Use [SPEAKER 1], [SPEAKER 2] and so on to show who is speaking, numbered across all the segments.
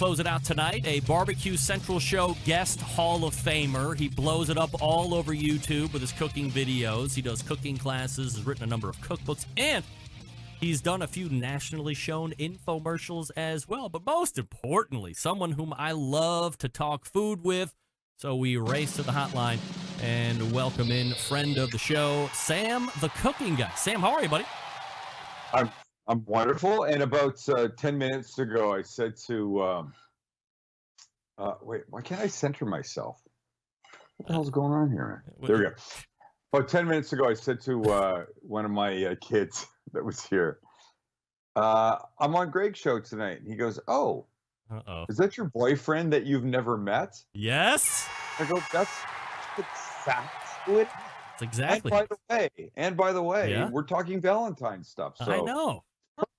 [SPEAKER 1] Close it out tonight, a Barbecue Central Show guest Hall of Famer. He blows it up all over YouTube with his cooking videos. He does cooking classes, has written a number of cookbooks, and he's done a few nationally shown infomercials as well. But most importantly, someone whom I love to talk food with. So we race to the hotline and welcome in friend of the show, Sam the Cooking Guy. Sam, how are you, buddy?
[SPEAKER 2] I'm wonderful. And about 10 minutes ago, I said to, wait, why can't I center myself? What the hell's going on here? There we go. About 10 minutes ago, I said to one of my kids that was here, I'm on Greg's show tonight. And he goes, oh, is that your boyfriend that you've never met?
[SPEAKER 1] Yes.
[SPEAKER 2] I go, that's exactly it.
[SPEAKER 1] That's exactly.
[SPEAKER 2] And by the way,
[SPEAKER 1] yeah,
[SPEAKER 2] we're talking Valentine stuff. So
[SPEAKER 1] I know.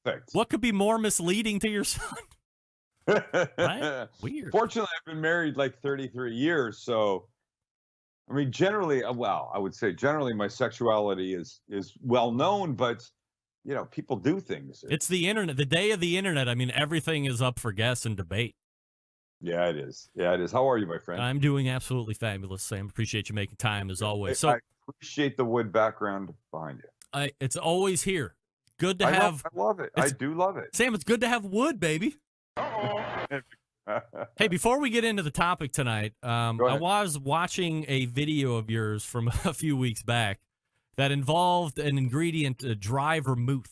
[SPEAKER 2] Perfect.
[SPEAKER 1] What could be more misleading to your son? Right? Weird.
[SPEAKER 2] Fortunately, I've been married like 33 years, so I mean, generally, well, I would say generally my sexuality is well known, but you know, people do things.
[SPEAKER 1] It's the internet, the day of the internet. I mean, everything is up for guess and debate.
[SPEAKER 2] Yeah, it is. Yeah, it is. How are you, my friend?
[SPEAKER 1] I'm doing absolutely fabulous, Sam. Appreciate you making time as always. So
[SPEAKER 2] I appreciate the wood background behind you.
[SPEAKER 1] It's always here. Good to have.
[SPEAKER 2] I love it. I do love it.
[SPEAKER 1] Sam, it's good to have wood, baby. Hey, before we get into the topic tonight, I was watching a video of yours from a few weeks back that involved an ingredient, dry vermouth.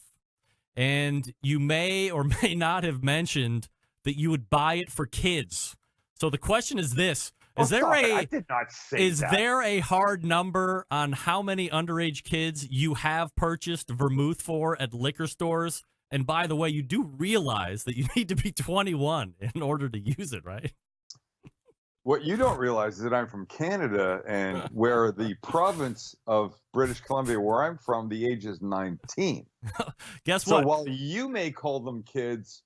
[SPEAKER 1] And you may or may not have mentioned that you would buy it for kids. So the question is this.
[SPEAKER 2] I did not say that.
[SPEAKER 1] There a hard number on how many underage kids you have purchased vermouth for at liquor stores? And by the way, you do realize that you need to be 21 in order to use it, right?
[SPEAKER 2] What you don't realize is that I'm from Canada, and where the province of British Columbia, where I'm from, the age is 19.
[SPEAKER 1] Guess what?
[SPEAKER 2] So while you may call them kids,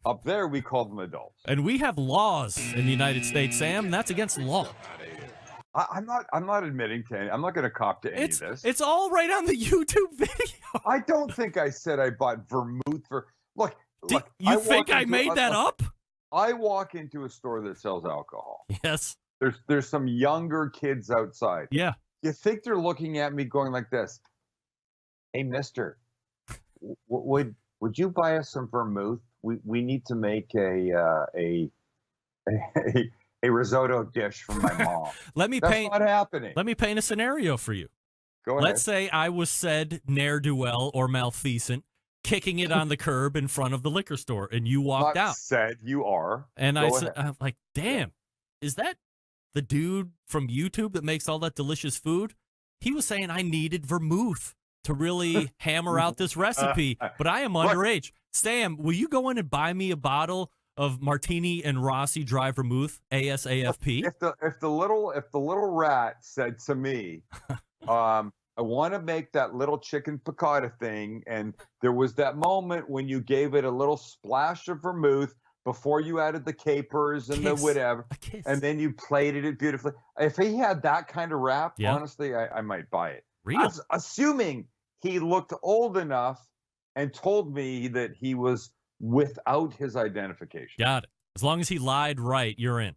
[SPEAKER 2] up there we call them adults.
[SPEAKER 1] And we have laws in the United States, Sam, and that's against the law.
[SPEAKER 2] I'm not admitting to any. I'm not going to cop to any of this.
[SPEAKER 1] It's all right on the YouTube video.
[SPEAKER 2] I don't think I said I bought vermouth for. Look,
[SPEAKER 1] you think I made that up?
[SPEAKER 2] I walk into a store that sells alcohol.
[SPEAKER 1] Yes.
[SPEAKER 2] There's some younger kids outside.
[SPEAKER 1] Yeah.
[SPEAKER 2] You think they're looking at me going like this? Hey, mister, would you buy us some vermouth? We need to make a risotto dish for my mom. That's not happening.
[SPEAKER 1] Let me paint a scenario for you.
[SPEAKER 2] Go ahead.
[SPEAKER 1] Let's say I was said ne'er-do-well or malfeasant, kicking it on the curb in front of the liquor store, and you walked out.
[SPEAKER 2] Said you are.
[SPEAKER 1] And I'm like, damn, is that the dude from YouTube that makes all that delicious food? He was saying I needed vermouth to really hammer out this recipe, but I am underage. Sam, will you go in and buy me a bottle of Martini and Rossi dry vermouth, ASAFP?
[SPEAKER 2] If the little rat said to me, I want to make that little chicken piccata thing, and there was that moment when you gave it a little splash of vermouth before you added the capers and the whatever, and then you plated it beautifully. If he had that kind of rap, honestly, I might buy it.
[SPEAKER 1] Really?
[SPEAKER 2] Assuming he looked old enough and told me that he was without his identification.
[SPEAKER 1] Got it. As long as he lied right, you're in.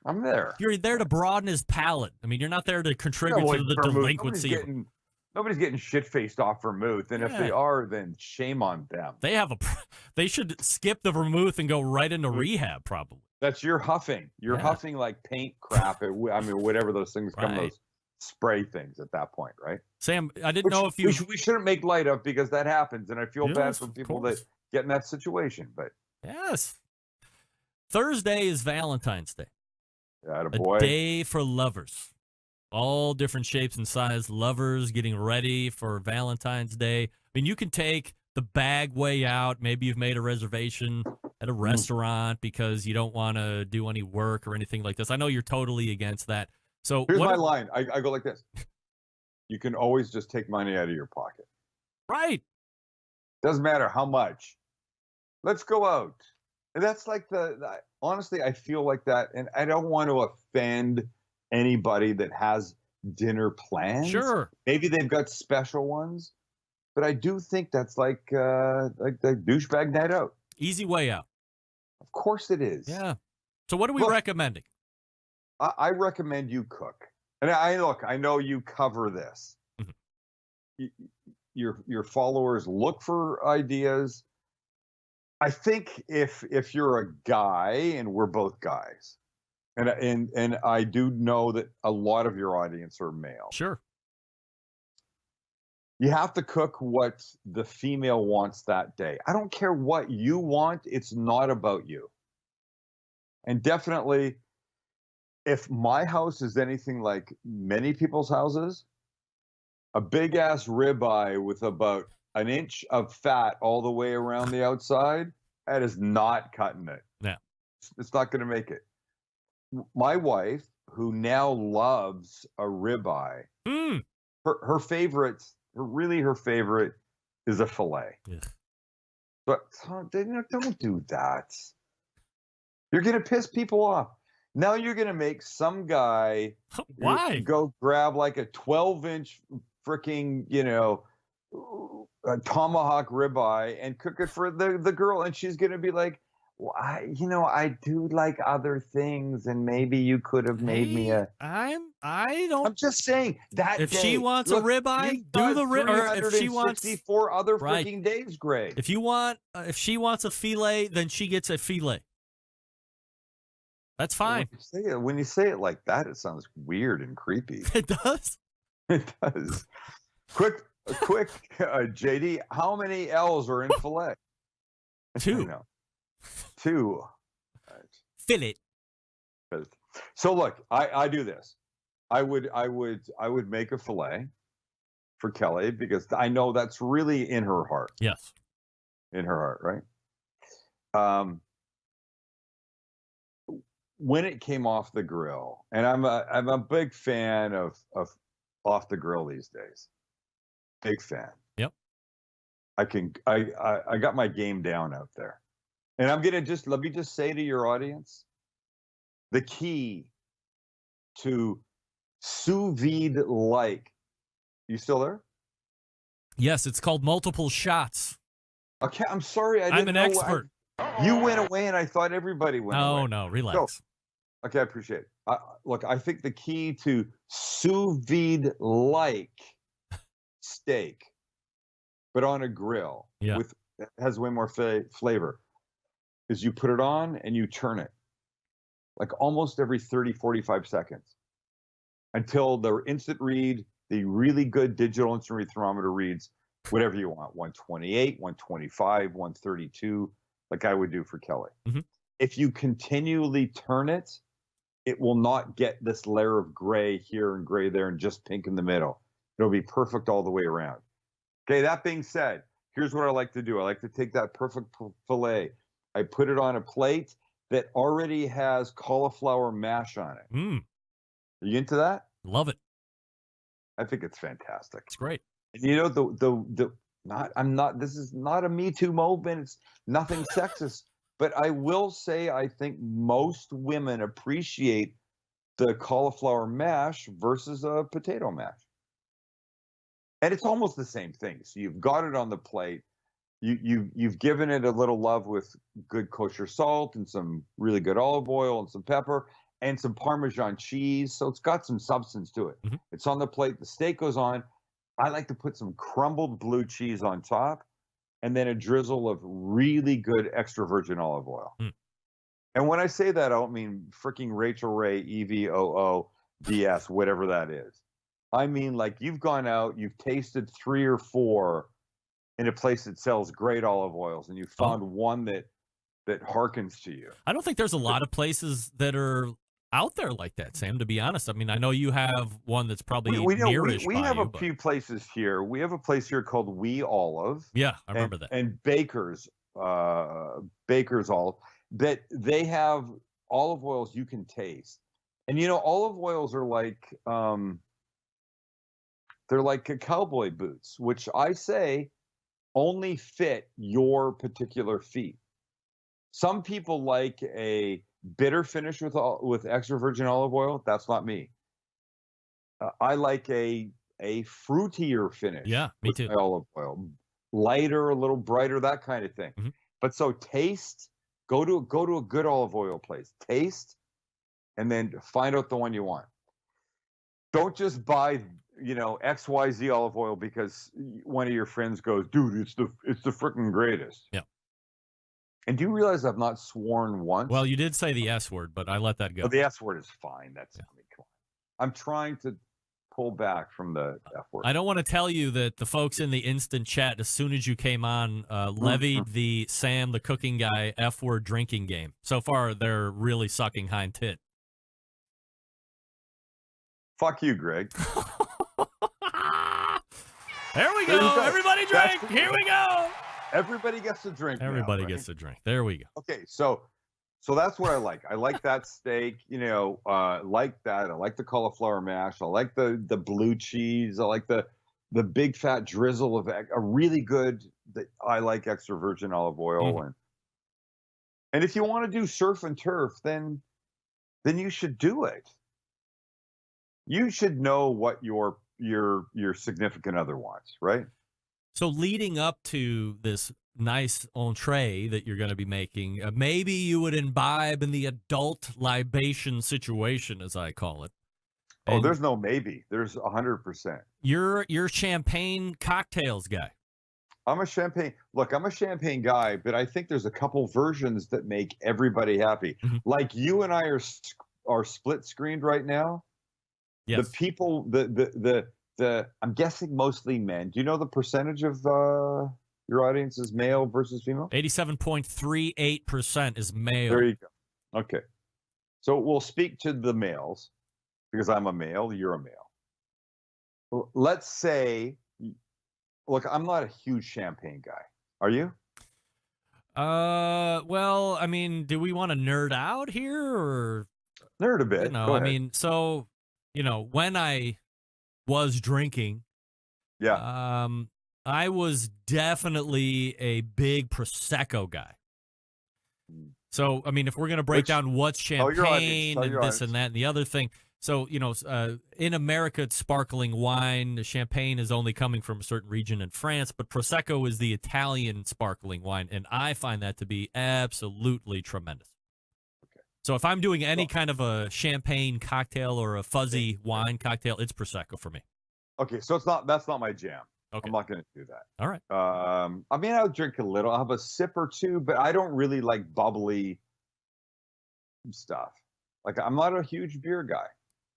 [SPEAKER 2] I'm there.
[SPEAKER 1] You're there to broaden his palate. I mean, you're not there to contribute to the delinquency.
[SPEAKER 2] Nobody's getting shit-faced off vermouth, and if they are, then shame on them.
[SPEAKER 1] They should skip the vermouth and go right into rehab, probably.
[SPEAKER 2] That's your huffing. You're huffing like paint crap. I mean, whatever those things come, those spray things at that point, right?
[SPEAKER 1] Sam, I didn't know if you...
[SPEAKER 2] We shouldn't make light of, because that happens, and I feel bad for people that get in that situation. But
[SPEAKER 1] yes. Thursday is Valentine's Day.
[SPEAKER 2] Attaboy.
[SPEAKER 1] A day for lovers. All different shapes and sizes. Lovers getting ready for Valentine's Day. I mean, you can take the bag way out. Maybe you've made a reservation at a restaurant because you don't want to do any work or anything like this. I know you're totally against that. So
[SPEAKER 2] here's my line. I go like this. You can always just take money out of your pocket.
[SPEAKER 1] Right.
[SPEAKER 2] Doesn't matter how much. Let's go out. And that's like honestly, I feel like that. And I don't want to offend anybody that has dinner plans.
[SPEAKER 1] Sure.
[SPEAKER 2] Maybe they've got special ones. But I do think that's like the douchebag night out.
[SPEAKER 1] Easy way out.
[SPEAKER 2] Of course it is.
[SPEAKER 1] Yeah. So what are we
[SPEAKER 2] Look,
[SPEAKER 1] recommending?
[SPEAKER 2] I recommend you cook. And I know you cover this.
[SPEAKER 1] Mhm.
[SPEAKER 2] Y- your followers look for ideas. I think if you're a guy, and we're both guys, and I do know that a lot of your audience are male.
[SPEAKER 1] Sure.
[SPEAKER 2] You have to cook what the female wants that day. I don't care what you want, it's not about you. And definitely, if my house is anything like many people's houses, a big ass ribeye with about an inch of fat all the way around the outside, that is not cutting it.
[SPEAKER 1] Yeah.
[SPEAKER 2] It's not going to make it. My wife, who now loves a ribeye,
[SPEAKER 1] Mm.
[SPEAKER 2] her favorite, her favorite, is a fillet.
[SPEAKER 1] Ugh.
[SPEAKER 2] But don't do that. You're going to piss people off. Now you're going to make some guy
[SPEAKER 1] Why?
[SPEAKER 2] go grab like a 12-inch freaking, a tomahawk ribeye and cook it for the girl. And she's going to be like, well, I do like other things, and maybe you could have made me a.
[SPEAKER 1] I don't.
[SPEAKER 2] I'm just saying that
[SPEAKER 1] If
[SPEAKER 2] day,
[SPEAKER 1] she wants
[SPEAKER 2] look,
[SPEAKER 1] a ribeye,
[SPEAKER 2] you've
[SPEAKER 1] do
[SPEAKER 2] got
[SPEAKER 1] the rib. Or if she wants
[SPEAKER 2] 364 other
[SPEAKER 1] right.
[SPEAKER 2] freaking days, Greg.
[SPEAKER 1] If she wants a filet, then she gets a filet. That's fine.
[SPEAKER 2] When you say it like that, it sounds weird and creepy.
[SPEAKER 1] It does.
[SPEAKER 2] It does. Quick, JD, how many L's are in fillet?
[SPEAKER 1] 2.
[SPEAKER 2] No. 2. Right.
[SPEAKER 1] Fillet.
[SPEAKER 2] So look, I do this. I would make a fillet for Kelly because I know that's really in her heart.
[SPEAKER 1] Yes.
[SPEAKER 2] In her heart, right? When it came off the grill, and I'm a big fan of off the grill these days. Big fan.
[SPEAKER 1] Yep.
[SPEAKER 2] I got my game down out there. And let me just say to your audience, the key to sous vide you still there?
[SPEAKER 1] Yes, it's called multiple shots.
[SPEAKER 2] Okay, I'm sorry.
[SPEAKER 1] I'm an expert.
[SPEAKER 2] You went away, and I thought everybody went away.
[SPEAKER 1] No, relax.
[SPEAKER 2] Okay, I appreciate it. Look, I think the key to sous vide steak, but on a grill has way more flavor, is you put it on and you turn it like almost every 30, 45 seconds until the instant read, the really good digital instant read thermometer reads whatever you want, 128, 125, 132, like I would do for Kelly.
[SPEAKER 1] Mm-hmm.
[SPEAKER 2] If you continually turn it, it will not get this layer of gray here and gray there and just pink in the middle. It'll be perfect all the way around. Okay, that being said, here's what I like to do. I like to take that perfect fillet. I put it on a plate that already has cauliflower mash on it.
[SPEAKER 1] Mm.
[SPEAKER 2] Are you into that?
[SPEAKER 1] Love it.
[SPEAKER 2] I think it's fantastic.
[SPEAKER 1] It's great.
[SPEAKER 2] And this is not a Me Too movement. It's nothing sexist. But I will say I think most women appreciate the cauliflower mash versus a potato mash. And it's almost the same thing. So you've got it on the plate. You've given it a little love with good kosher salt and some really good olive oil and some pepper and some Parmesan cheese. So it's got some substance to it.
[SPEAKER 1] Mm-hmm.
[SPEAKER 2] It's on the plate. The steak goes on. I like to put some crumbled blue cheese on top and then a drizzle of really good extra virgin olive oil. Mm. And when I say that, I don't mean freaking Rachel Ray, EVOODS, whatever that is. I mean, like you've gone out, you've tasted 3 or 4 in a place that sells great olive oils, and you found one that harkens to you.
[SPEAKER 1] I don't think there's a lot of places that are out there like that, Sam, to be honest. I mean, I know you have one that's probably nearish
[SPEAKER 2] we have a few places here. We have a place here called We Olive.
[SPEAKER 1] Yeah, I remember that.
[SPEAKER 2] And Baker's Olive, that they have olive oils you can taste. And olive oils are like they're like cowboy boots, which I say only fit your particular feet. Some people like a bitter finish with extra virgin olive oil. That's not me. I like a fruitier finish.
[SPEAKER 1] Yeah, me too.
[SPEAKER 2] Olive oil, lighter, a little brighter, that kind of thing. Mm-hmm. But so taste, Go to a good olive oil place. Taste, and then find out the one you want. Don't just buy, XYZ olive oil because one of your friends goes, dude, it's the freaking greatest.
[SPEAKER 1] Yeah.
[SPEAKER 2] And do you realize I've not sworn once?
[SPEAKER 1] Well, you did say the S word, but I let that go.
[SPEAKER 2] Well, the S word is fine. I mean, come on. I'm trying to pull back from the F word.
[SPEAKER 1] I don't want to tell you that the folks in the instant chat, as soon as you came on, levied the Sam, the cooking guy, F word drinking game. So far, they're really sucking hind tit.
[SPEAKER 2] Fuck you, Greg.
[SPEAKER 1] There we go. Everybody drink. Here we go.
[SPEAKER 2] Everybody gets to drink.
[SPEAKER 1] Everybody
[SPEAKER 2] now, right?
[SPEAKER 1] gets to drink. There we go.
[SPEAKER 2] Okay, so that's what I like. I like that steak. Like that. I like the cauliflower mash. I like the blue cheese. I like the big fat drizzle of a really good. I like extra virgin olive oil, and if you want to do surf and turf, then you should do it. You should know what your significant other wants, right?
[SPEAKER 1] So leading up to this nice entree that you're going to be making, maybe you would imbibe in the adult libation situation, as I call it. And
[SPEAKER 2] there's no maybe. There's 100%.
[SPEAKER 1] You're champagne cocktails guy.
[SPEAKER 2] I'm a champagne guy, but I think there's a couple versions that make everybody happy.
[SPEAKER 1] Mm-hmm.
[SPEAKER 2] Like you and I are split screened right now.
[SPEAKER 1] Yes.
[SPEAKER 2] The people, I'm guessing mostly men. Do you know the percentage of your audience is male versus female?
[SPEAKER 1] 87.38% is male.
[SPEAKER 2] There you go. Okay. So we'll speak to the males because I'm a male, you're a male. Let's say, look, I'm not a huge champagne guy. Are you?
[SPEAKER 1] Well, I mean, do we want to nerd out here or
[SPEAKER 2] nerd a bit? Go ahead.
[SPEAKER 1] I mean, so, when I was drinking, I was definitely a big Prosecco guy. So, I mean, if we're going to break down what's champagne and this and that and the other thing. So, in America, it's sparkling wine. The champagne is only coming from a certain region in France, but Prosecco is the Italian sparkling wine, and I find that to be absolutely tremendous. Okay. So if I'm doing any kind of a champagne cocktail or a fuzzy wine cocktail, it's Prosecco for me.
[SPEAKER 2] Okay, so that's not my jam. Okay. I'm not going to do that.
[SPEAKER 1] All right.
[SPEAKER 2] I mean, I'll drink a little. I'll have a sip or two, but I don't really like bubbly stuff. Like, I'm not a huge beer guy.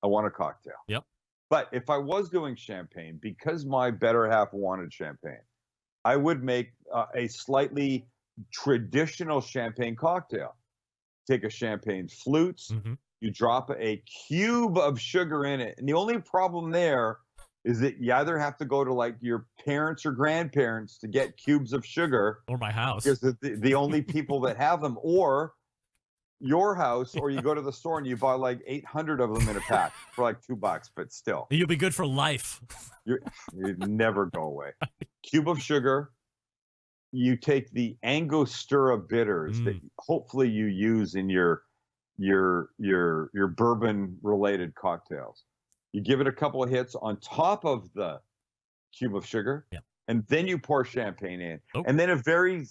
[SPEAKER 2] I want a cocktail.
[SPEAKER 1] Yep.
[SPEAKER 2] But if I was doing champagne, because my better half wanted champagne, I would make a slightly traditional champagne cocktail. Take a champagne flutes, you drop a cube of sugar in it. And the only problem there is that you either have to go to like your parents or grandparents to get cubes of sugar.
[SPEAKER 1] Or my house.
[SPEAKER 2] Because the only people that have them, or your house, or you go to the store and you buy like 800 of them in a pack for like $2, but still.
[SPEAKER 1] You'll be good for life.
[SPEAKER 2] You never go away. Cube of sugar. You take the Angostura bitters that hopefully you use in your bourbon related cocktails. You give it a couple of hits on top of the cube of sugar, and then you pour champagne in, and then a very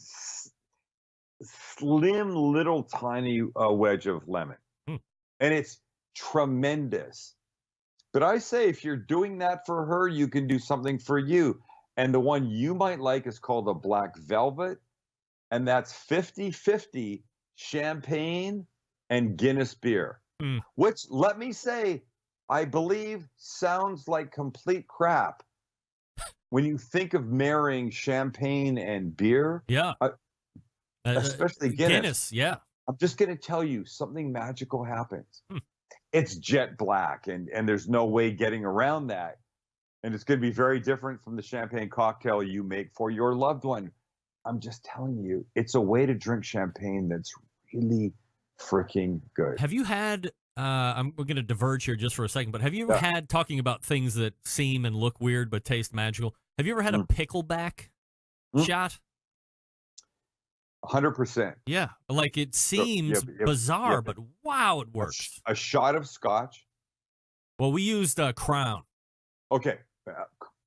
[SPEAKER 2] slim little tiny wedge of lemon, and it's tremendous. But I say if you're doing that for her, you can do something for you. And the one you might like is called a Black Velvet, and that's 50-50 champagne and Guinness beer, which, let me say, I believe sounds like complete crap when you think of marrying champagne and beer.
[SPEAKER 1] Yeah.
[SPEAKER 2] Especially Guinness.
[SPEAKER 1] Yeah.
[SPEAKER 2] I'm just going to tell you, something magical happens. It's jet black, and there's no way getting around that. And it's going to be very different from the champagne cocktail you make for your loved one. I'm just telling you, it's a way to drink champagne that's really freaking good.
[SPEAKER 1] Have you had, we're going to diverge here just for a second, but have you ever had, talking about things that seem and look weird but taste magical, have you ever had a pickleback shot?
[SPEAKER 2] 100%.
[SPEAKER 1] Yeah. Like, it seems bizarre, but wow, it works.
[SPEAKER 2] A shot of scotch.
[SPEAKER 1] Well, we used Crown.
[SPEAKER 2] Okay.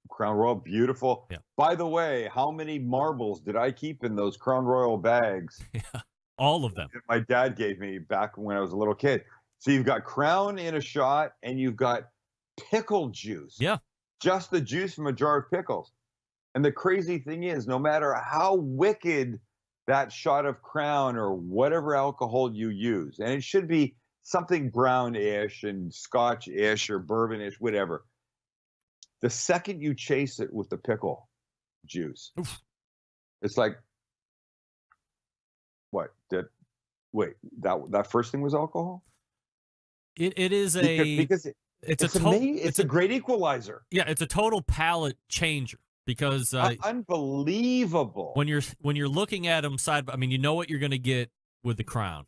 [SPEAKER 2] Crown Royal, beautiful.
[SPEAKER 1] Yeah.
[SPEAKER 2] By the way, how many marbles did I keep in those Crown Royal bags?
[SPEAKER 1] Yeah. All of them.
[SPEAKER 2] that my dad gave me back when I was a little kid. So you've got Crown in a shot, and you've got pickle juice.
[SPEAKER 1] Yeah.
[SPEAKER 2] Just the juice from a jar of pickles. And the crazy thing is, no matter how wicked that shot of Crown or whatever alcohol you use, and it should be something brown-ish and Scotch-ish or bourbon-ish, whatever. The second you chase it with the pickle juice,
[SPEAKER 1] Oof.
[SPEAKER 2] it's like, what? That first thing was alcohol?
[SPEAKER 1] It is
[SPEAKER 2] Because it's a great equalizer.
[SPEAKER 1] Yeah, it's a total palate changer because
[SPEAKER 2] Unbelievable.
[SPEAKER 1] when you're looking at them side, I mean, you know what you're going to get with the Crown.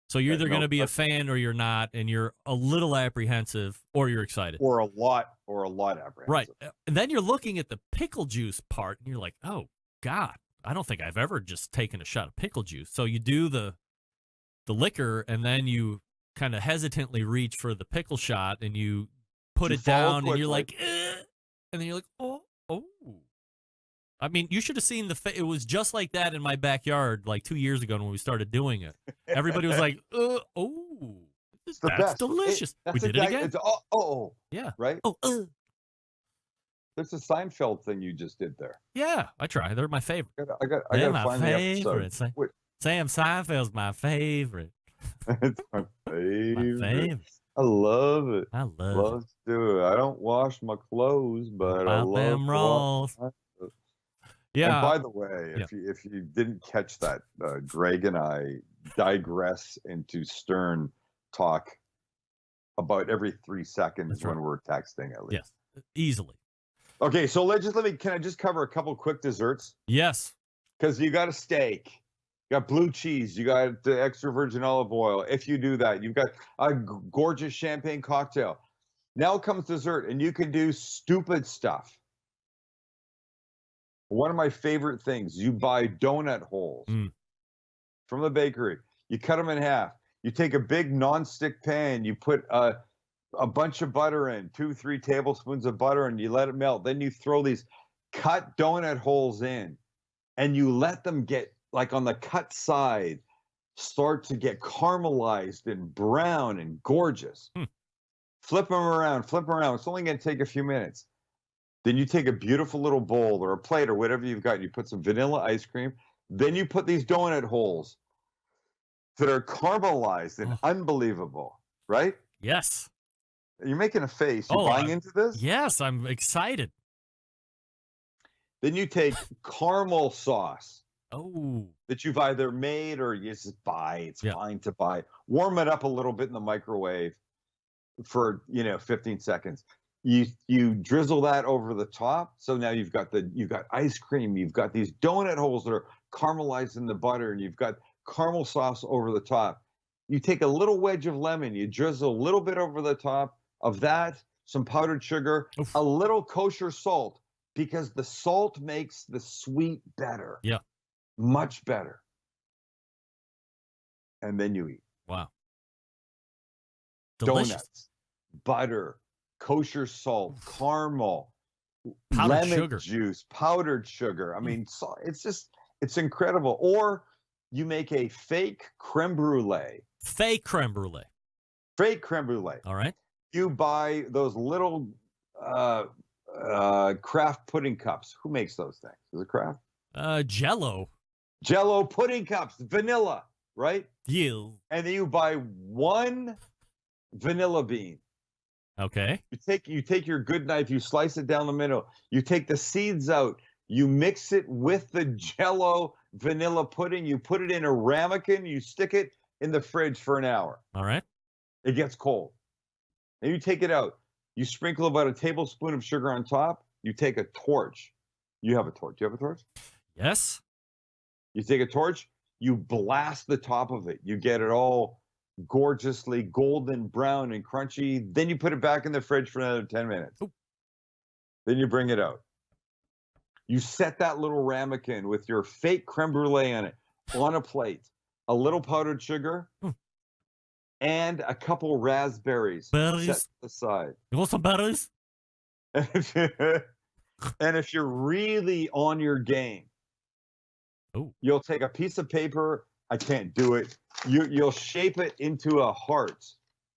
[SPEAKER 1] So you're either going to be a fan or you're not, and you're a little apprehensive or you're excited.
[SPEAKER 2] Or a lot apprehensive.
[SPEAKER 1] Right. And then you're looking at the pickle juice part, and you're like, oh, God, I don't think I've ever just taken a shot of pickle juice. So you do the liquor, and then you kind of hesitantly reach for the pickle shot, and you put it down, and you're like, and then you're like, oh. I mean, you should have seen it was just like that in my backyard like 2 years ago when we started doing it. Everybody was like, that's delicious. We did it again.
[SPEAKER 2] It's,
[SPEAKER 1] yeah.
[SPEAKER 2] Right? That's a Seinfeld thing you just did there.
[SPEAKER 1] Yeah, I try. They're my favorite.
[SPEAKER 2] I got to find the episode.
[SPEAKER 1] Sam Seinfeld's my favorite.
[SPEAKER 2] It's my favorite.
[SPEAKER 1] My favorite.
[SPEAKER 2] I love it.
[SPEAKER 1] I love
[SPEAKER 2] to do it. I don't wash my clothes, but I love
[SPEAKER 1] them rolls. Yeah.
[SPEAKER 2] And by the way, if you didn't catch that, Greg and I digress into stern talk about every 3 seconds when we're texting, at least.
[SPEAKER 1] Yes, easily.
[SPEAKER 2] Okay, so can I just cover a couple quick desserts?
[SPEAKER 1] Yes.
[SPEAKER 2] Because you got a steak, you got blue cheese, you got the extra virgin olive oil. If you do that, you've got a gorgeous champagne cocktail. Now comes dessert, and you can do stupid stuff. One of my favorite things, you buy donut holes from the bakery. You cut them in half. You take a big nonstick pan. You put a bunch of butter in, 2-3 tablespoons of butter, and you let it melt. Then you throw these cut donut holes in, and you let them get, like on the cut side, start to get caramelized and brown and gorgeous. Flip them around. It's only going to take a few minutes. Then you take a beautiful little bowl or a plate or whatever you've got. You put some vanilla ice cream. Then you put these donut holes that are caramelized and unbelievable, right?
[SPEAKER 1] Yes.
[SPEAKER 2] You're making a face. You buying into this?
[SPEAKER 1] Yes, I'm excited.
[SPEAKER 2] Then you take caramel sauce.
[SPEAKER 1] That
[SPEAKER 2] you've either made or you just buy. It's fine to buy. Warm it up a little bit in the microwave for 15 seconds. You drizzle that over the top. So now you've got ice cream. You've got these donut holes that are caramelized in the butter, and you've got caramel sauce over the top. You take a little wedge of lemon. You drizzle a little bit over the top of that, some powdered sugar, a little kosher salt, because the salt makes the sweet better.
[SPEAKER 1] Yeah.
[SPEAKER 2] Much better. And then you eat.
[SPEAKER 1] Wow.
[SPEAKER 2] Delicious. Donuts, butter, kosher salt, caramel,
[SPEAKER 1] powdered
[SPEAKER 2] lemon
[SPEAKER 1] sugar,
[SPEAKER 2] juice, powdered sugar. I mean, it's incredible. Or you make a fake creme brulee.
[SPEAKER 1] Fake creme brulee.
[SPEAKER 2] All
[SPEAKER 1] right.
[SPEAKER 2] You buy those little Kraft pudding cups. Who makes those things? Is it Kraft? Jello pudding cups, vanilla, right?
[SPEAKER 1] Yeah.
[SPEAKER 2] And then you buy one vanilla bean.
[SPEAKER 1] Okay.
[SPEAKER 2] You take your good knife, you slice it down the middle, you take the seeds out, you mix it with the Jello vanilla pudding, you put it in a ramekin, you stick it in the fridge for an hour.
[SPEAKER 1] All right.
[SPEAKER 2] It gets cold. Then you take it out. You sprinkle about a tablespoon of sugar on top. You take a torch. You have a torch. Do you have a torch?
[SPEAKER 1] Yes.
[SPEAKER 2] You take a torch, you blast the top of it. You get it all gorgeously golden brown and crunchy. Then you put it back in the fridge for another 10 minutes.
[SPEAKER 1] Ooh.
[SPEAKER 2] Then you bring it out. You set that little ramekin with your fake creme brulee on it on a plate, a little powdered sugar, and a couple raspberries
[SPEAKER 1] berries
[SPEAKER 2] set to the side.
[SPEAKER 1] You want some berries?
[SPEAKER 2] And if you're really on your game, you'll take a piece of paper, I can't do it. You'll shape it into a heart,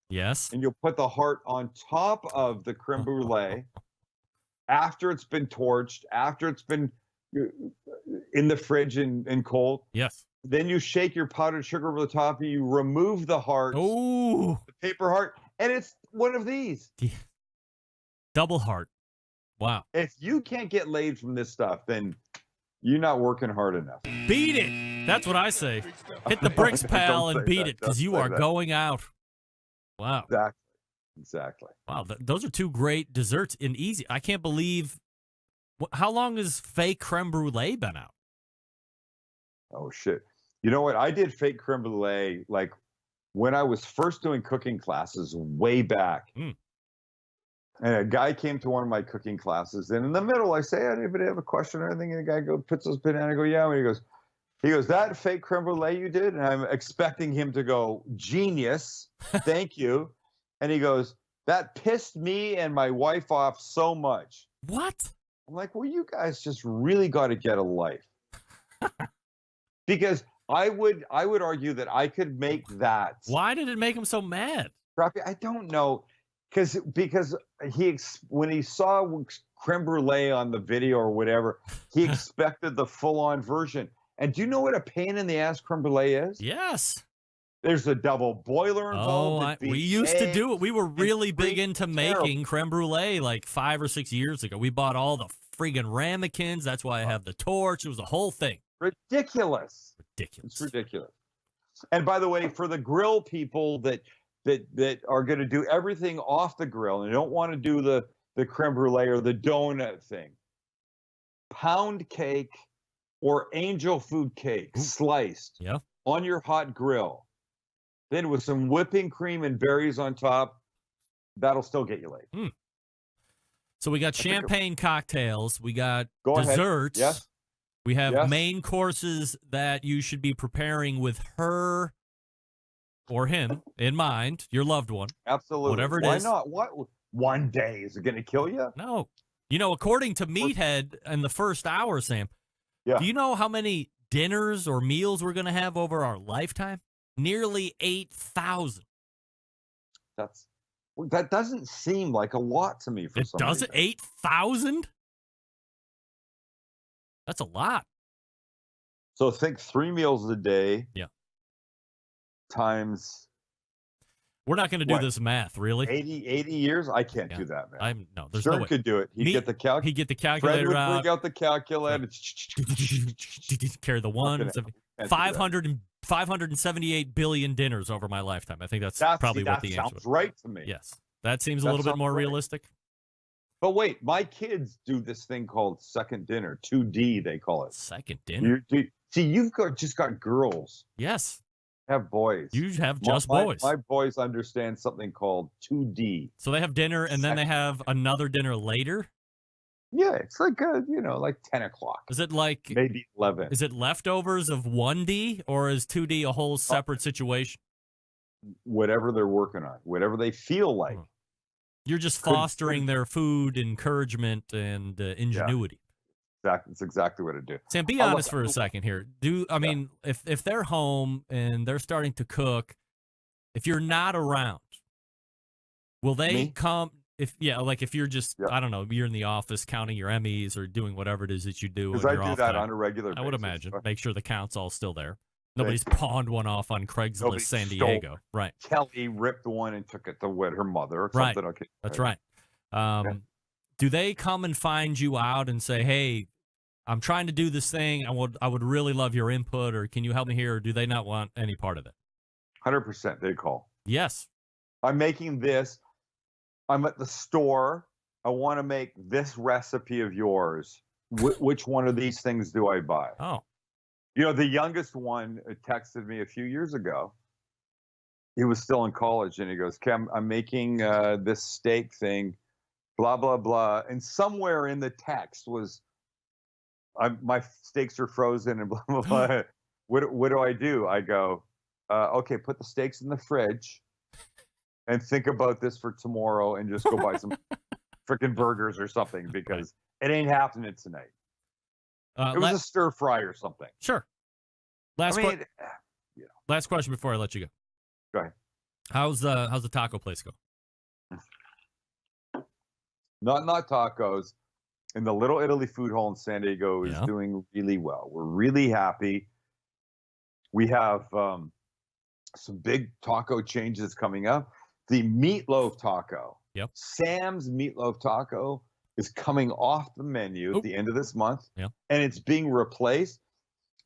[SPEAKER 1] Yes.
[SPEAKER 2] and you'll put the heart on top of the creme brulee after it's been torched, after it's been in the fridge and cold.
[SPEAKER 1] Yes.
[SPEAKER 2] Then you shake your powdered sugar over the top, and you remove the heart,
[SPEAKER 1] Oh,
[SPEAKER 2] the paper heart, and it's one of these.
[SPEAKER 1] double heart. Wow.
[SPEAKER 2] If you can't get laid from this stuff, then you're not working hard enough.
[SPEAKER 1] Beat it. That's what I say. Hit the bricks, pal, and beat it, because you are going out. Wow.
[SPEAKER 2] Exactly.
[SPEAKER 1] Wow. Those are two great desserts and easy. I can't believe. How long has fake creme brulee been out?
[SPEAKER 2] Oh, shit. You know what? I did fake creme brulee like when I was first doing cooking classes way back.
[SPEAKER 1] Mm.
[SPEAKER 2] And a guy came to one of my cooking classes, and in the middle, I say, anybody have a question or anything? And the guy puts his banana, I go, yeah. And he goes, that fake creme brulee you did? And I'm expecting him to go, genius, thank you. And he goes, that pissed me and my wife off so much.
[SPEAKER 1] What?
[SPEAKER 2] I'm like, well, you guys just really got to get a life. Because I would argue that I could make that.
[SPEAKER 1] Why did it make him so mad?
[SPEAKER 2] I don't know. Because when he saw creme brulee on the video or whatever, he expected the full-on version. And do you know what a pain in the ass creme brulee is?
[SPEAKER 1] Yes.
[SPEAKER 2] There's a double boiler involved.
[SPEAKER 1] We used to do it. We were really big into making creme brulee like 5 or 6 years ago. We bought all the friggin' ramekins. That's why I have the torch. It was a whole thing.
[SPEAKER 2] Ridiculous. It's ridiculous. And by the way, for the grill people that are going to do everything off the grill and don't want to do the creme brulee or the donut thing, pound cake or angel food cake sliced on your hot grill, then with some whipping cream and berries on top, that'll still get you laid.
[SPEAKER 1] So we got champagne cocktails, we got
[SPEAKER 2] Go
[SPEAKER 1] desserts.
[SPEAKER 2] Ahead. Yes.
[SPEAKER 1] We have main courses that you should be preparing with her or him in mind, your loved one.
[SPEAKER 2] Absolutely.
[SPEAKER 1] Whatever it is.
[SPEAKER 2] Why not? What? One day. Is it going to kill you?
[SPEAKER 1] No. You know, according to Meathead in the first hour, Sam, do you know how many dinners or meals we're going to have over our lifetime? Nearly 8,000.
[SPEAKER 2] That doesn't seem like a lot to me for some reason.
[SPEAKER 1] Does it? 8,000? That's a lot.
[SPEAKER 2] So think 3 meals a day.
[SPEAKER 1] Yeah.
[SPEAKER 2] Times.
[SPEAKER 1] We're not going to do this math, really.
[SPEAKER 2] 80 years? I can't do that, man.
[SPEAKER 1] There's no way.
[SPEAKER 2] Could do it. He'd get the calculator.
[SPEAKER 1] He'd get the calculator
[SPEAKER 2] Fred would
[SPEAKER 1] out.
[SPEAKER 2] bring out the calculator.
[SPEAKER 1] Carry the one. 578 billion dinners over my lifetime. I think that's probably what the answer
[SPEAKER 2] sounds
[SPEAKER 1] was.
[SPEAKER 2] right to me.
[SPEAKER 1] Yes. That seems a little bit more realistic.
[SPEAKER 2] But wait, my kids do this thing called second dinner, 2D, they call it.
[SPEAKER 1] Second dinner?
[SPEAKER 2] See, you've just got girls.
[SPEAKER 1] Yes.
[SPEAKER 2] Have boys.
[SPEAKER 1] You have just boys.
[SPEAKER 2] My boys understand something called 2D.
[SPEAKER 1] So they have dinner and then they have another dinner later?
[SPEAKER 2] Yeah, it's like, like 10 o'clock.
[SPEAKER 1] Is it like
[SPEAKER 2] maybe 11?
[SPEAKER 1] Is it leftovers of 1D or is 2D a whole separate situation?
[SPEAKER 2] Whatever they're working on, whatever they feel like.
[SPEAKER 1] You're just fostering their food, encouragement, and ingenuity.
[SPEAKER 2] That's exactly what I do.
[SPEAKER 1] Sam, be honest for a second here. Mean, if they're home and they're starting to cook, if you're not around, will they come? If you're just, I don't know, you're in the office counting your Emmys or doing whatever it is that you do.
[SPEAKER 2] Because I do that on a regular basis.
[SPEAKER 1] I would imagine. Make sure the count's all still there. Nobody's pawned one off on Craigslist San Diego. Right.
[SPEAKER 2] Kelly ripped one and took it to her mother or something. Okay.
[SPEAKER 1] That's right. Do they come and find you out and say, hey, I'm trying to do this thing. I would really love your input, or can you help me here? Or do they not want any part of it?
[SPEAKER 2] 100% they call.
[SPEAKER 1] Yes.
[SPEAKER 2] I'm making this. I'm at the store. I want to make this recipe of yours. Which one of these things do I buy?
[SPEAKER 1] Oh.
[SPEAKER 2] The youngest one texted me a few years ago. He was still in college, and he goes, Kim, I'm making this steak thing, blah, blah, blah. And somewhere in the text was, my steaks are frozen and blah, blah, blah. What do I do? I go, okay, put the steaks in the fridge and think about this for tomorrow and just go buy some freaking burgers or something because it ain't happening tonight. It was a stir fry or something.
[SPEAKER 1] Sure. Last question before I let you go.
[SPEAKER 2] Go ahead.
[SPEAKER 1] How's the taco place go?
[SPEAKER 2] Not tacos. And the Little Italy Food Hall in San Diego is doing really well. We're really happy. We have some big taco changes coming up. The meatloaf taco.
[SPEAKER 1] Yep.
[SPEAKER 2] Sam's meatloaf taco is coming off the menu at the end of this month.
[SPEAKER 1] Yep.
[SPEAKER 2] And it's being replaced,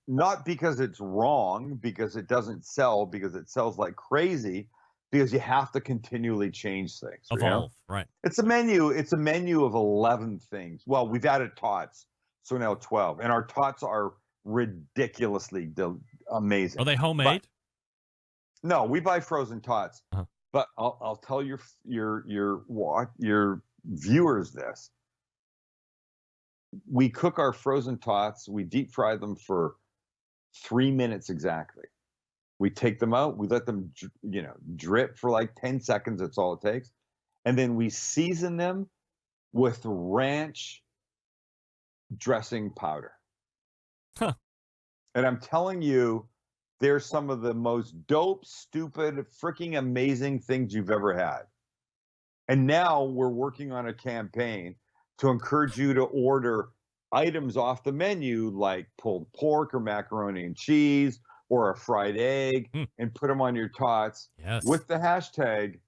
[SPEAKER 2] not because it's wrong, because it doesn't sell, because it sells like crazy, because you have to continually change things.
[SPEAKER 1] Evolve, right.
[SPEAKER 2] It's a menu of 11 things. Well, we've added tots, so now 12. And our tots are ridiculously amazing.
[SPEAKER 1] Are they homemade?
[SPEAKER 2] No, we buy frozen tots.
[SPEAKER 1] Uh-huh.
[SPEAKER 2] But I'll tell your viewers this. We cook our frozen tots. We deep fry them for 3 minutes exactly. We take them out. We let them, drip for like 10 seconds. That's all it takes. And then we season them with ranch dressing powder.
[SPEAKER 1] Huh.
[SPEAKER 2] And I'm telling you, they're some of the most dope, stupid, freaking amazing things you've ever had. And now we're working on a campaign to encourage you to order items off the menu like pulled pork or macaroni and cheese or a fried egg and put them on your tots with the hashtag,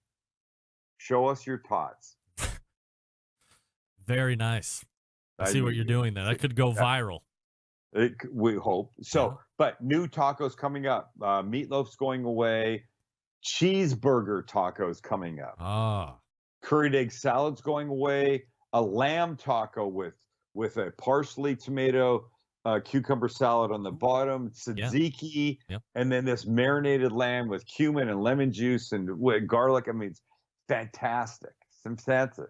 [SPEAKER 2] show us your tots.
[SPEAKER 1] Very nice. I see what you're doing there. That could go viral.
[SPEAKER 2] We hope. So, but new tacos coming up. Meatloaf's going away. Cheeseburger tacos coming up. Curried egg salad's going away. A lamb taco with a parsley, tomato, cucumber salad on the bottom, tzatziki, and then this marinated lamb with cumin and lemon juice and garlic. I mean, it's fantastic. It's fantastic.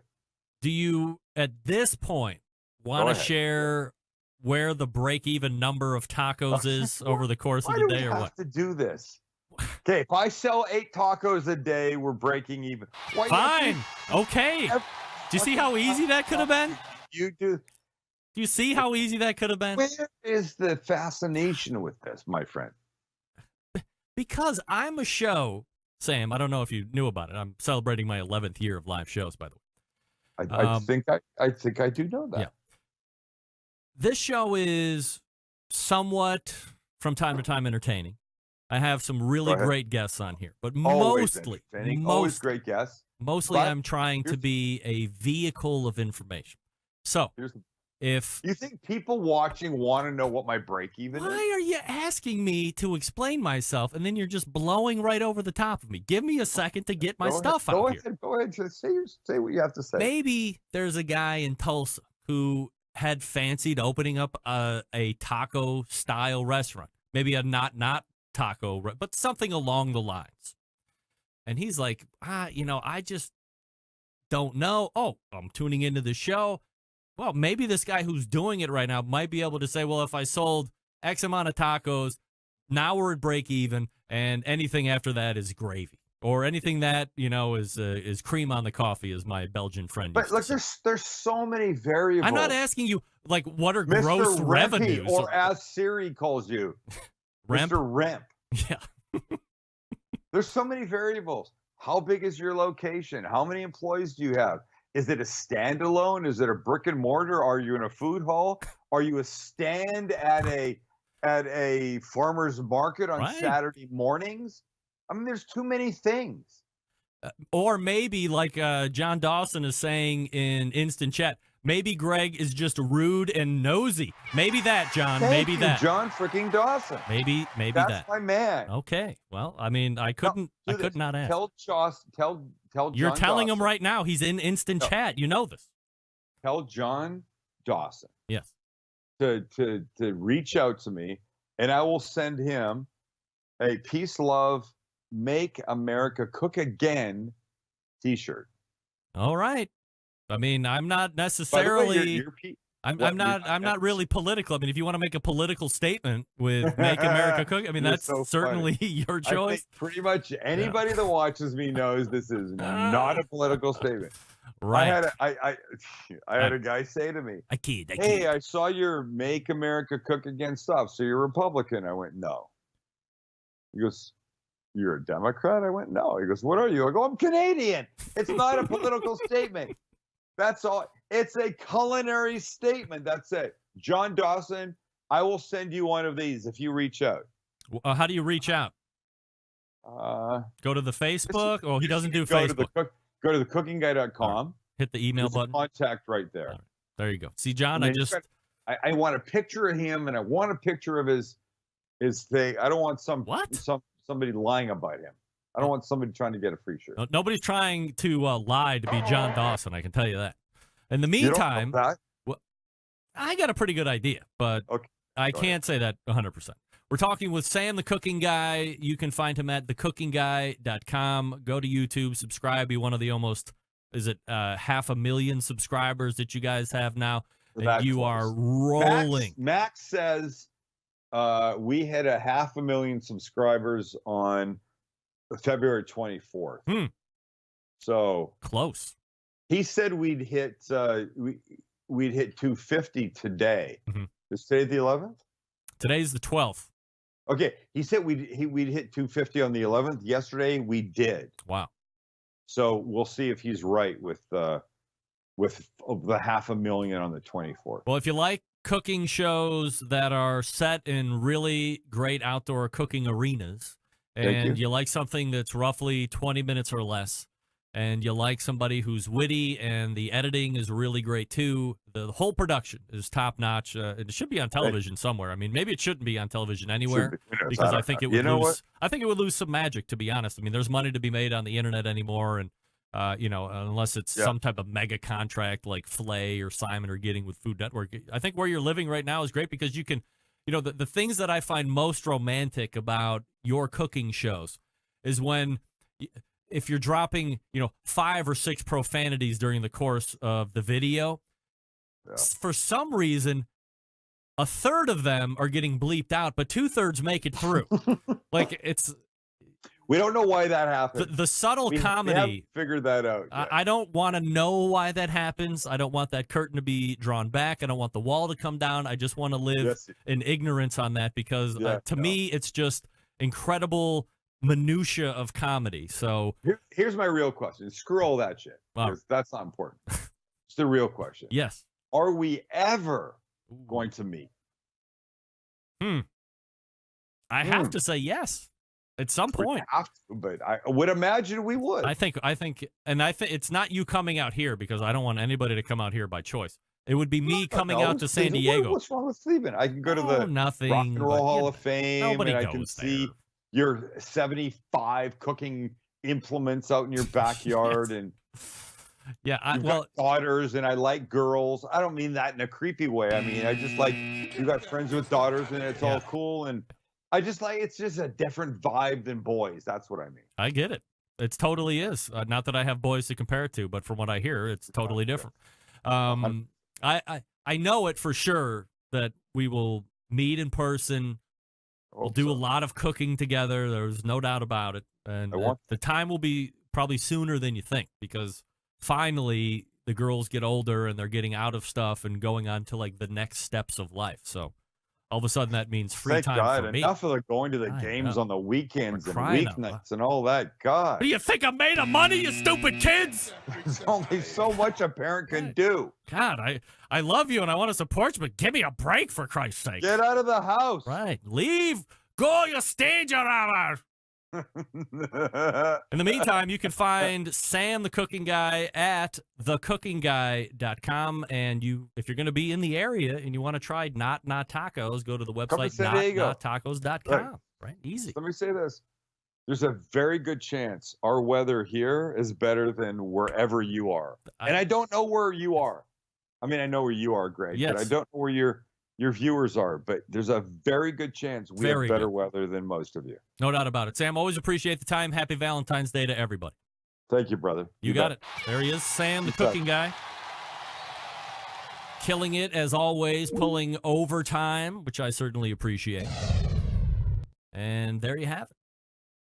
[SPEAKER 1] Do you, at this point, want to share where the break-even number of tacos is over the course of the day, or what?
[SPEAKER 2] Why do we have to do this? Okay, if I sell 8 tacos a day, we're breaking even.
[SPEAKER 1] Fine. Okay. Do you see how easy that could have been?
[SPEAKER 2] You do.
[SPEAKER 1] Do you see how easy that could have been?
[SPEAKER 2] Where is the fascination with this, my friend?
[SPEAKER 1] Because I'm a show, Sam, I don't know if you knew about it. I'm celebrating my 11th year of live shows, by the way.
[SPEAKER 2] I think I do know that.
[SPEAKER 1] Yeah. This show is somewhat, from time to time, entertaining. I have some really great guests on here, but
[SPEAKER 2] always great guests.
[SPEAKER 1] Mostly, I'm trying to be a vehicle of information. So, if
[SPEAKER 2] you think people watching want to know what my break-even is,
[SPEAKER 1] why are you asking me to explain myself, and then you're just blowing right over the top of me? Give me a second to get my stuff out here.
[SPEAKER 2] Go ahead, say what you have to say.
[SPEAKER 1] Maybe there's a guy in Tulsa who had fancied opening up a taco-style restaurant, maybe a not taco, but something along the lines. And he's like, I just don't know. Oh, I'm tuning into the show. Well, maybe this guy who's doing it right now might be able to say, well, if I sold X amount of tacos, now we're at break even, and anything after that is gravy, or anything that is cream on the coffee, as my Belgian friend.
[SPEAKER 2] But look, there's so many variables.
[SPEAKER 1] I'm not asking you like what are
[SPEAKER 2] Mr.
[SPEAKER 1] gross
[SPEAKER 2] Rempy,
[SPEAKER 1] revenues,
[SPEAKER 2] or as Siri calls you,
[SPEAKER 1] Remp?
[SPEAKER 2] Mr. Remp.
[SPEAKER 1] Yeah.
[SPEAKER 2] There's so many variables. How big is your location? How many employees do you have? Is it a standalone? Is it a brick and mortar? Are you in a food hall? Are you a stand at a farmer's market on Saturday mornings? I mean, there's too many things.
[SPEAKER 1] Or maybe, like John Dawson is saying in instant chat, maybe Greg is just rude and nosy. Maybe that, John.
[SPEAKER 2] Thank you,
[SPEAKER 1] that.
[SPEAKER 2] John freaking Dawson.
[SPEAKER 1] Maybe
[SPEAKER 2] that's
[SPEAKER 1] that.
[SPEAKER 2] my man.
[SPEAKER 1] Okay. Well, I mean, I could not ask.
[SPEAKER 2] Tell
[SPEAKER 1] You're
[SPEAKER 2] John
[SPEAKER 1] telling
[SPEAKER 2] Dawson.
[SPEAKER 1] him right now. He's in instant chat. You know this.
[SPEAKER 2] Tell John Dawson.
[SPEAKER 1] Yes.
[SPEAKER 2] To reach out to me, and I will send him a Peace, Love, Make America Cook Again T-shirt.
[SPEAKER 1] All right. I mean, I'm not necessarily. I'm not really political. I mean, if you want to make a political statement with "Make America Cook," I mean, that's certainly your choice.
[SPEAKER 2] I think pretty much anybody that watches me knows this is not a political statement.
[SPEAKER 1] Right.
[SPEAKER 2] I had a guy say to me, "Hey, I saw your Make America Cook Again stuff. So you're Republican?" I went, "No, He goes, "You're a Democrat?" I went, "No." He goes, "What are you?" I go, "I'm Canadian." It's not a political statement. That's all. It's a culinary statement. That's it. John Dawson, I will send you one of these if you reach out.
[SPEAKER 1] How do you reach out? Go to the Facebook? Oh, he doesn't do Facebook.
[SPEAKER 2] Go to thecookingguy.com.
[SPEAKER 1] Right. Hit the email button.
[SPEAKER 2] Contact right there.
[SPEAKER 1] Right. There you go. See, John,
[SPEAKER 2] I want a picture of him, and I want a picture of his thing. I don't want somebody lying about him. I don't want somebody trying to get a free shirt.
[SPEAKER 1] No, nobody's trying to lie to be John Dawson. I can tell you that. In the meantime, well, I got a pretty good idea, but I can't say that 100%. We're talking with Sam, the Cooking Guy. You can find him at thecookingguy.com. Go to YouTube, subscribe. Be one of the almost, 500,000 subscribers that you guys have now? And you are rolling.
[SPEAKER 2] Max says we had 500,000 subscribers on February 24th. So
[SPEAKER 1] close.
[SPEAKER 2] He said we'd hit 250 today.
[SPEAKER 1] Mm-hmm.
[SPEAKER 2] Is today the 11th?
[SPEAKER 1] Today's the 12th.
[SPEAKER 2] Okay, he said we'd hit 250 on the 11th. Yesterday we did.
[SPEAKER 1] Wow.
[SPEAKER 2] So we'll see if he's right with the 500,000 on the 24th.
[SPEAKER 1] Well, if you like cooking shows that are set in really great outdoor cooking arenas, and you like something that's roughly 20 minutes or less, and you like somebody who's witty and the editing is really great too, the whole production is top notch. It should be on television somewhere. I mean, maybe it shouldn't be on television anywhere because I think it would lose. I think it would lose some magic, to be honest. I mean, there's money to be made on the internet anymore, and unless it's some type of mega contract like Flay or Simon are getting with Food Network. I think where you're living right now is great because you can, the things that I find most romantic about your cooking shows is when, if you're dropping, 5 or 6 profanities during the course of the video, for some reason, a third of them are getting bleeped out, but 2/3 make it through.
[SPEAKER 2] We don't know why that happens.
[SPEAKER 1] The subtle comedy.
[SPEAKER 2] We haven't figured that out yet.
[SPEAKER 1] I don't want to know why that happens. I don't want that curtain to be drawn back. I don't want the wall to come down. I just want to live in ignorance on that because to me, it's just incredible minutia of comedy. So
[SPEAKER 2] here's my real question. Screw all that shit. That's not important. It's the real question.
[SPEAKER 1] Yes.
[SPEAKER 2] Are we ever going to meet?
[SPEAKER 1] I have to say yes. At some point,
[SPEAKER 2] but I would imagine we would.
[SPEAKER 1] I think it's not you coming out here because I don't want anybody to come out here by choice. It would be me coming out to San Diego.
[SPEAKER 2] What's wrong with Stephen? I can go to the
[SPEAKER 1] nothing,
[SPEAKER 2] Rock and Roll Hall of Fame, and I can see
[SPEAKER 1] there.
[SPEAKER 2] your 75 cooking implements out in your backyard, and you've got daughters, and I like girls. I don't mean that in a creepy way. I mean, I just like you got friends with daughters, and it's all cool and. I just it's just a different vibe than boys. That's what I mean.
[SPEAKER 1] I get it. It totally is. Not that I have boys to compare it to, but from what I hear, it's totally different. I know it for sure that we will meet in person. We'll do a lot of cooking together. There's no doubt about it. And the time will be probably sooner than you think because finally the girls get older and they're getting out of stuff and going on to like the next steps of life. So all of a sudden, that means free time for me.
[SPEAKER 2] Enough of going to the games on the weekends and weeknights and all that. God.
[SPEAKER 1] Do you think I'm made of money, you stupid kids?
[SPEAKER 2] There's only so much a parent can do.
[SPEAKER 1] God, I love you and I want to support you, but give me a break for Christ's sake.
[SPEAKER 2] Get out of the house.
[SPEAKER 1] Right. Leave. Go, you stage around. In the meantime, you can find Sam the Cooking Guy at thecookingguy.com. And if you're going to be in the area and you want to try Not Tacos, go to the website nottacos.com. Right? Easy.
[SPEAKER 2] Let me say this. There's a very good chance our weather here is better than wherever you are. And I don't know where you are. I mean, I know where you are, Greg, but I don't know where your viewers are, but there's a very good chance we have better weather than most of you.
[SPEAKER 1] No doubt about it. Sam, always appreciate the time. Happy Valentine's Day to everybody.
[SPEAKER 2] Thank you, brother.
[SPEAKER 1] You got it. There he is, Sam, the Cooking Guy. Killing it, as always, pulling overtime, which I certainly appreciate. And there you have it.